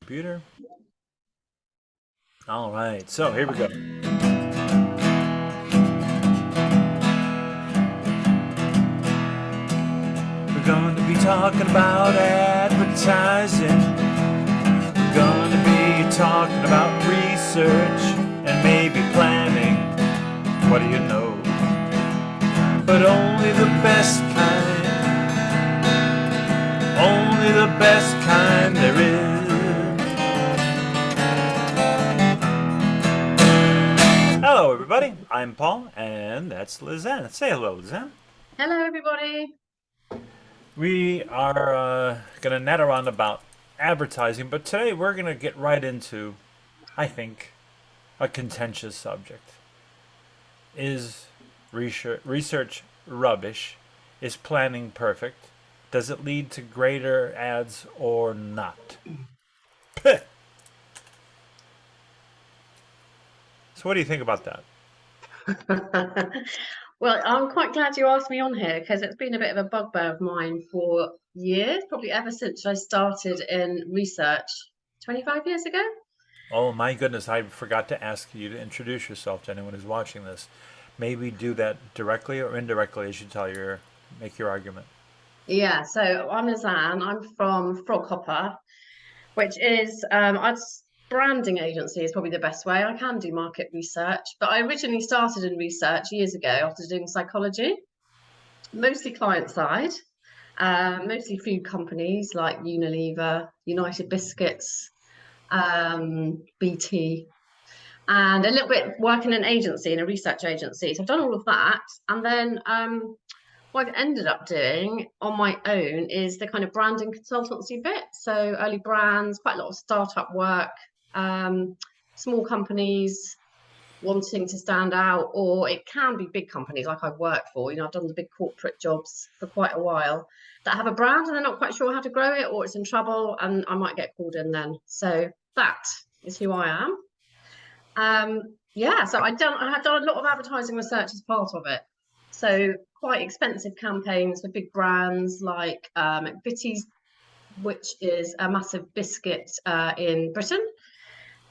Computer. All right, so here we go. We're going to be talking about advertising. We're going to be talking about research and maybe planning. What do you know? But only the best kind. Only the best kind there is. Hello, everybody. I'm Paul, and that's Lizanne. Say hello, Lizanne. Hello, everybody. We are going to natter on about advertising, but today we're going to get right into, I think, a contentious subject. Is research rubbish? Is planning perfect? Does it lead to greater ads or not? So what do you think about that? Well, I'm quite glad you asked me on here because it's been a bit of a bugbear of mine for years, probably ever since I started in research 25 years ago. Oh my goodness, I forgot to ask you to introduce yourself to anyone who's watching this. Maybe do that directly or indirectly as you make your argument. Yeah, so I'm Lizanne. I'm from Froghopper, which is branding agency is probably the best way. I can do market research, but I originally started in research years ago after doing psychology, mostly client side. Mostly food companies like Unilever, United Biscuits, BT, and a little bit working in an agency, in a research agency. So I've done all of that. And then what I've ended up doing on my own is the kind of branding consultancy bit. So early brands, quite a lot of startup work, small companies wanting to stand out, or it can be big companies like I've worked for. I've done the big corporate jobs for quite a while that have a brand and they're not quite sure how to grow it, or it's in trouble, and I might get called in then. So that is who I am. Yeah, so I have done a lot of advertising research as part of it. So quite expensive campaigns for big brands like McVitie's, which is a massive biscuit in Britain,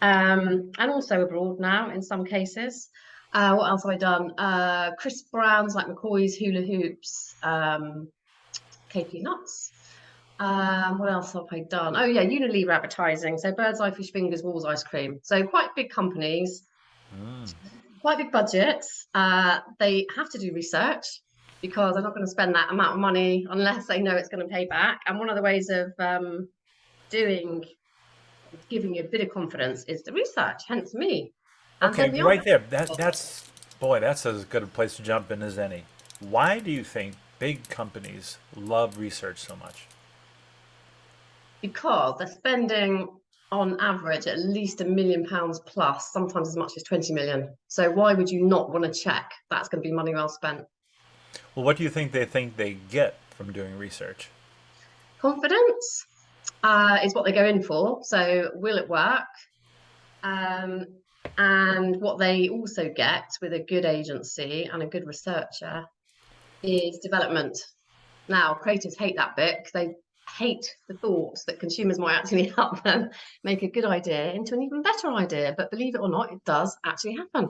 and also abroad now in some cases. What else have I done? Crisp brands like McCoy's, Hula Hoops, KP Nuts. What else have I done? Oh yeah, Unilever advertising. So Bird's Eye Fish Fingers, Walls Ice Cream. So quite big companies, Mm. quite big budgets. They have to do research because they're not going to spend that amount of money unless they know it's going to pay back. And one of the ways of doing giving you a bit of confidence is the research, hence me. And Okay, then the other, right there. That's boy, that's as good a place to jump in as any. Why do you think big companies love research so much? because they're spending on average at least £1 million plus, sometimes as much as 20 million. So why would you not want to check that's going to be money well spent? Well, what do you think they get from doing research? Confidence is what they go in for. So will it work? Um, and what they also get with a good agency and a good researcher is development. Now, creatives hate that bit because they hate the thoughts that consumers might actually help them make a good idea into an even better idea. But believe it or not, it does actually happen.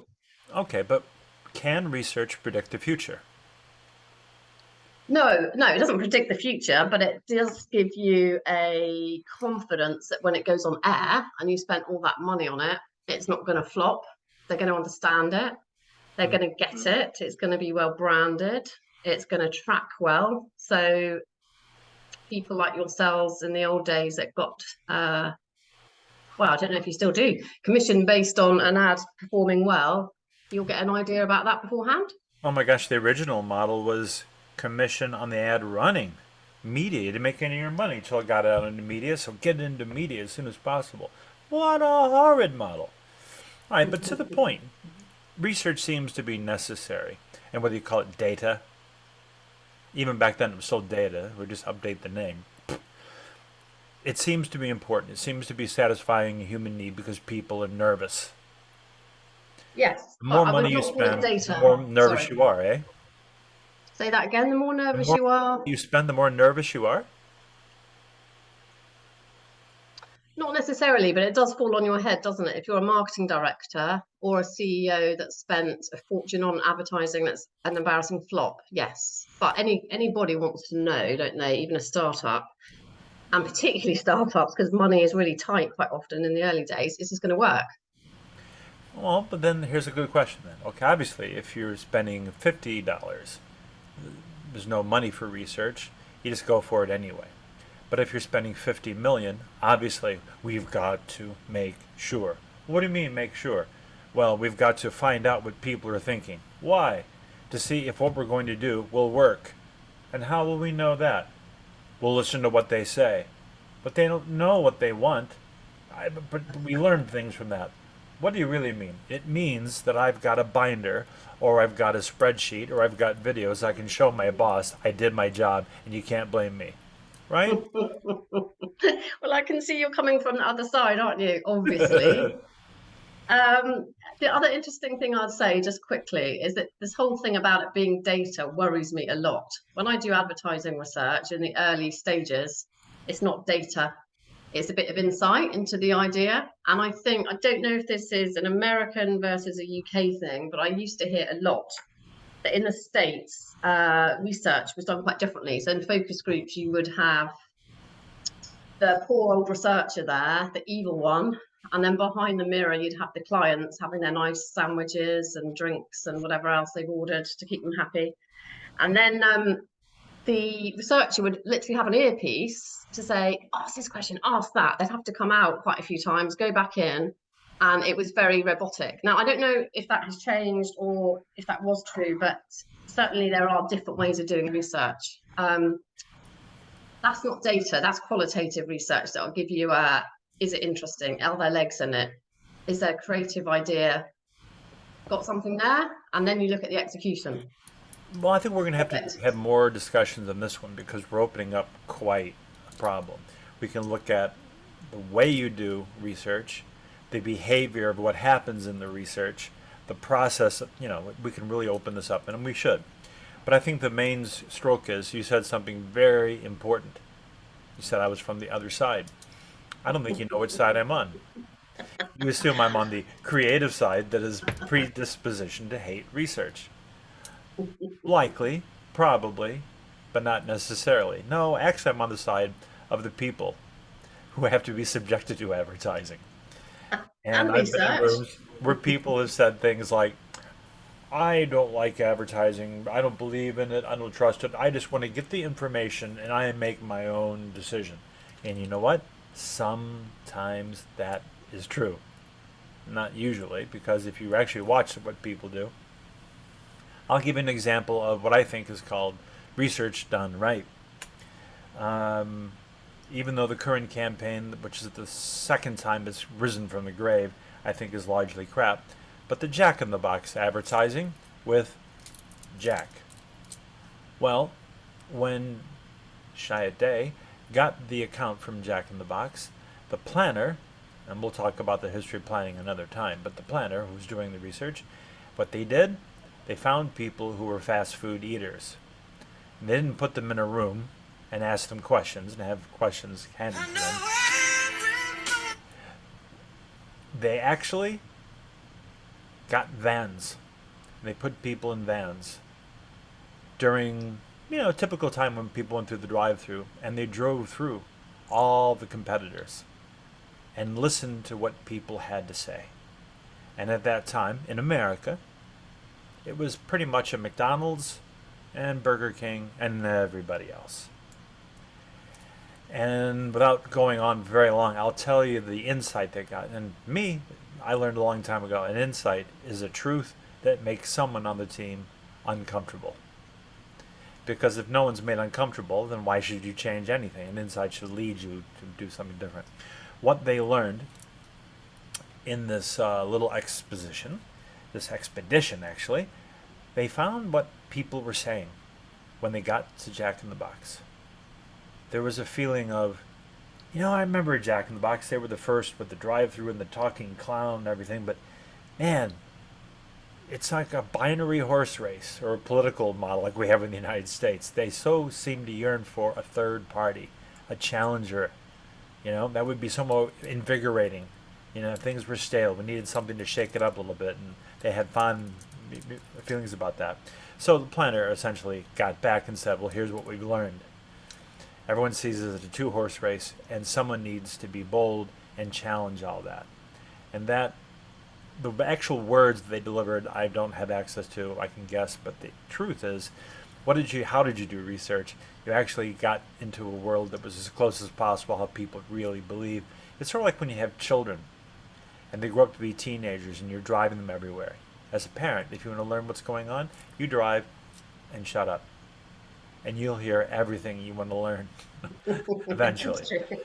Okay, but can research predict the future? No, no, it doesn't predict the future, but it does give you a confidence that when it goes on air and you spent all that money on it, it's not going to flop. They're going to understand it. They're going to get it. It's going to be well branded. It's going to track well. So people like yourselves in the old days that got, well, I don't know if you still do, commission based on an ad performing well, you'll get an idea about that beforehand. Oh my gosh, the original model was commission on the ad running. Media, you didn't make any of your money until it got out into media, so get into media as soon as possible. What a horrid model. All right, but to the point, research seems to be necessary. And whether you call it data, even back then it was still data, we just update the name. It seems to be important. It seems to be satisfying a human need because people are nervous. Yes, The but more I would money you not call it spend, the data. more nervous Sorry. you are, eh? Say that again. The more The nervous more you are, you spend, the more nervous you are. Not necessarily, but it does fall on your head, doesn't it? If you're a marketing director or a CEO that spent a fortune on advertising that's an embarrassing flop, yes. But anybody wants to know, don't they? Even a startup, and particularly startups, because money is really tight quite often in the early days, is this going to work? Well, but then here's a good question then. Okay, obviously, if you're spending $50, there's no money for research, you just go for it anyway. But if you're spending 50 million, obviously we've got to make sure. What do you mean make sure? Well, we've got to find out what people are thinking. Why? To see if what we're going to do will work. And how will we know that? We'll listen to what they say. But they don't know what they want. But we learn things from that. What do you really mean? It means that I've got a binder, or I've got a spreadsheet, or I've got videos I can show my boss I did my job and you can't blame me. Right? Well, I can see you're coming from the other side, aren't you? Obviously. Um, the other interesting thing I'd say just quickly is that this whole thing about it being data worries me a lot. When I do advertising research in the early stages, it's not data, it's a bit of insight into the idea. And I don't know if this is an American versus a UK thing, but I used to hear a lot that in the States, research was done quite differently. So in focus groups, you would have the poor old researcher there, the evil one, and then behind the mirror, you'd have the clients having their nice sandwiches and drinks and whatever else they've ordered to keep them happy. And then the researcher would literally have an earpiece to say, ask this question, ask that. They'd have to come out quite a few times, go back in, and it was very robotic. Now, I don't know if that has changed or if that was true, but certainly there are different ways of doing research. That's not data, that's qualitative research that'll give you a, is it interesting? Are there legs in it? Is there a creative idea? Got something there? And then you look at the execution. Well, I think we're going to have Perfect. to have more discussions on this one because we're opening up quite a problem. We can look at the way you do research, the behavior of what happens in the research, the process. We can really open this up, and we should. But I think the main stroke is you said something very important. You said I was from the other side. I don't think you know which side I'm on. You assume I'm on the creative side that is predispositioned to hate research. Likely, probably, but not necessarily. No, actually, I'm on the side of the people who have to be subjected to advertising. And And I've been in research. rooms where people have said things like, I don't like advertising. I don't believe in it. I don't trust it. I just want to get the information and I make my own decision. And you know what? Sometimes that is true. Not usually, because if you actually watch what people do, I'll give you an example of what I think is called research done right. Um, Even though the current campaign, which is the second time it's risen from the grave, I think is largely crap. But the Jack in the Box advertising with Jack. Well, when Shia Day got the account from Jack in the Box, the planner, and we'll talk about the history of planning another time, but the planner who was doing the research, what they did, they found people who were fast food eaters. And they didn't put them in a room and ask them questions and have questions handed to them. They actually got vans. They put people in vans during, a typical time when people went through the drive-through, and they drove through all the competitors and listened to what people had to say. And at that time in America, it was pretty much a McDonald's and Burger King and everybody else. And without going on very long, I'll tell you the insight they got. And me, I learned a long time ago, an insight is a truth that makes someone on the team uncomfortable. Because if no one's made uncomfortable, then why should you change anything? An insight should lead you to do something different. What they learned in this little exposition, this expedition actually, they found what people were saying when they got to Jack in the Box. There was a feeling of, I remember Jack in the Box. They were the first with the drive-through and the talking clown and everything, but man, it's like a binary horse race or a political model like we have in the United States. They so seem to yearn for a third party, a challenger, You know, that would be somewhat invigorating. You know, things were stale. We needed something to shake it up a little bit, and they had fond feelings about that. So the planner essentially got back and said, well, here's what we've learned. Everyone sees it as a two-horse race, and someone needs to be bold and challenge all that. And that, the actual words that they delivered, I don't have access to. I can guess, but the truth is, how did you do research? You actually got into a world that was as close as possible how people really believe. It's sort of like when you have children and they grow up to be teenagers and you're driving them everywhere. As a parent, if you want to learn what's going on, you drive and shut up. And you'll hear everything you want to learn eventually. That's true.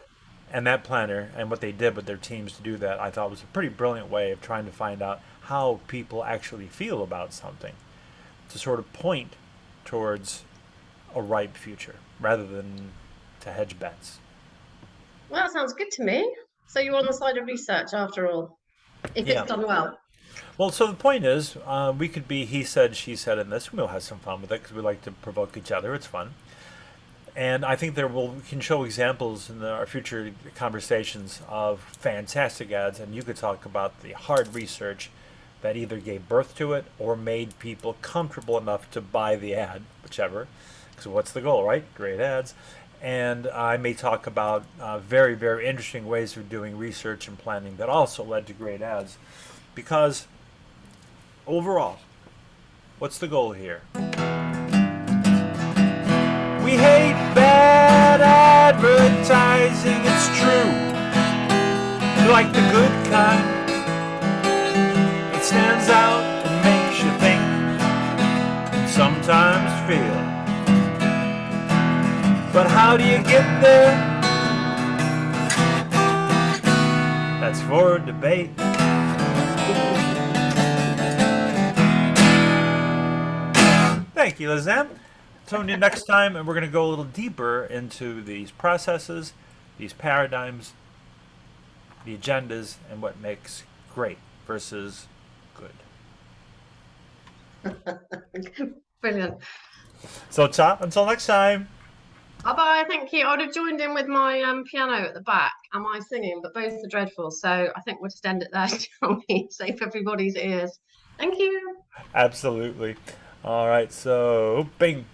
And that planner and what they did with their teams to do that, I thought was a pretty brilliant way of trying to find out how people actually feel about something to sort of point towards a ripe future rather than to hedge bets. Well, that sounds good to me. So you're on the side of research after all, if it's Yeah. done well. Well, so the point is, we could be he said, she said in this. We'll have some fun with it because we like to provoke each other. It's fun. And I think we can show examples in our future conversations of fantastic ads, and you could talk about the hard research that either gave birth to it or made people comfortable enough to buy the ad, whichever. Because what's the goal, right? Great ads. And I may talk about very, very interesting ways of doing research and planning that also led to great ads. Because overall, what's the goal here? We hate bad advertising, it's true. We like the good kind. It stands out and makes you think and sometimes feel. But how do you get there? That's for debate. Thank you, Lizanne. Tune in next time, and we're going to go a little deeper into these processes, these paradigms, the agendas, and what makes great versus good. Brilliant. So, until next time. Bye bye. Thank you. I would have joined in with my piano at the back and my singing, but both are dreadful. So I think we'll just end it there, shall we? Save everybody's ears. Thank you. Absolutely. All right, so bing.